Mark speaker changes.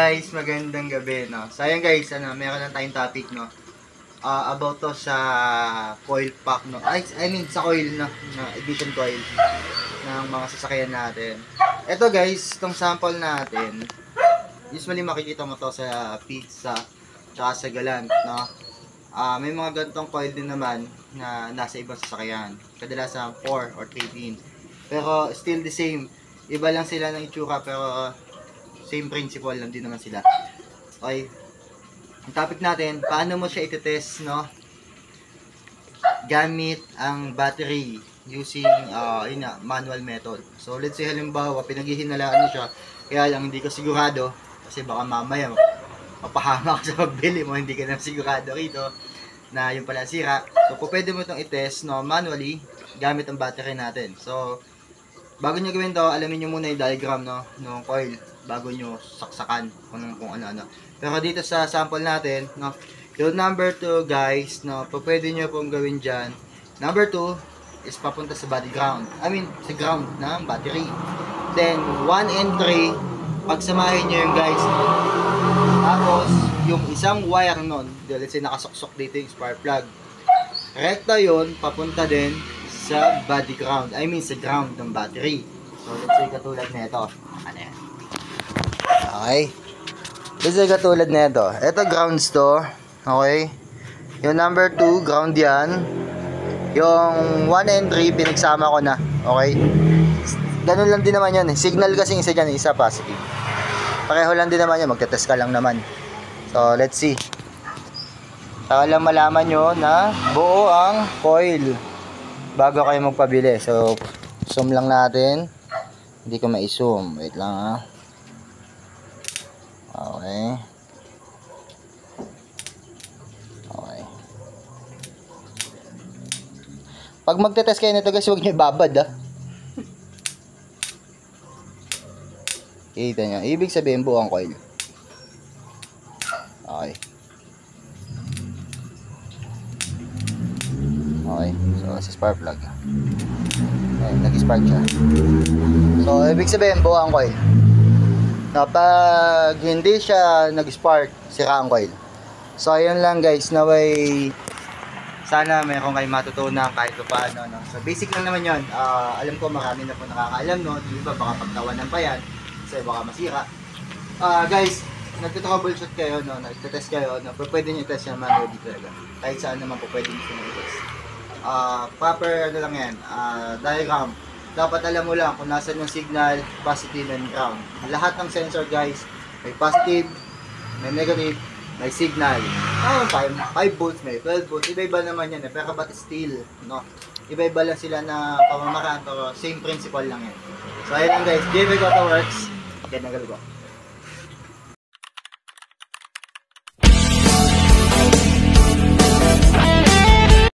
Speaker 1: guys, magandang gabi, no? So ayan guys, meron na tayong topic, no? About to sa coil pack, no? I mean sa coil na ignition coil ng mga sasakyan natin. Ito guys, itong sample natin, usually makikita mo to sa pizza tsaka sa galant, no? May mga ganitong coil din naman na nasa ibang sasakyan. Kadalasan 4 or 3 pin. Pero still the same. Iba lang sila ng itsura pero same principle lang din naman sila. Okay. Ang topic natin, paano mo siya itetest, no? Gamit ang battery using yun nga, manual method. So let's say halimbawa pinaghihinalaan mo siya, kaya lang hindi ka sigurado kasi baka mamaya mapahama ka sa pagbili mo, hindi ka na sigurado rito na yung pala sira. So pwede mo itong itest, no, manually gamit ang battery natin. So bago nyo gawin to, alamin nyo muna yung diagram, no, ng coil bago nyo saksakan kung ano-ano. Pero dito sa sample natin, no, yung number 2 guys, no, pwede nyo pong gawin dyan. Number 2 is papunta sa body ground. I mean, sa ground ng battery. Then, 1 and 3, pagsamahin nyo yung guys. Tapos, yung isang wire nun, let's say nakasoksok dito yung spark plug. Rekta yun, papunta din sa body ground. I mean, sa ground ng battery. So, let's say katulad na ito. Ano yan? Okay. Let's say katulad na ito. Ito grounds to. Okay. Yung number 2, ground yan. Yung 1 and 3, pinagsama ko na. Okay. Ganun lang din naman yan. Signal kasi isa dyan, isa positive. Pareho lang din naman yan. Magtetest ka lang naman. So, let's see. Saka lang malaman nyo na buo ang coil bago kayo magpabili. So, zoom lang natin. Hindi ko ma-zoom. Wait lang ha. Okay. Okay. Pag magte-test kayo nito guys, huwag nyo ibabad ha. Kita nyo. Ibig sabihin buo ang coil. Okay. Okay. So, si spark plug. Okay, nag-spark siya. So, ibig sabihin buo ang coil. Kapag hindi siya nag-spark, sira ang coil. So, ayun lang guys, naway sana mayroon kayong matutunan kahit paano, no? So, basic lang naman yun. Alam ko marami na po nakakaalam, no? Di ba, baka pagtawanan pa yan kasi baka masira. Guys, nagtitroubleshoot kayo, no? Nagtitest kayo, no? Pwede nyo i-test yan manually talaga. Kahit saan naman po pwede nyo i-test. Proper, ano lang yan, diagram. Dapat alam mo lang kung nasan yung signal, positive and ground. Lahat ng sensor guys, may positive, may negative, may signal. 5 volts, may 12 volts. Iba-iba naman yan. Pero but still, no? Iba-iba lang sila na pamamaraan. Pero same principle lang yan. So ayun lang guys, JV Auto Works. Ganda gabi ko.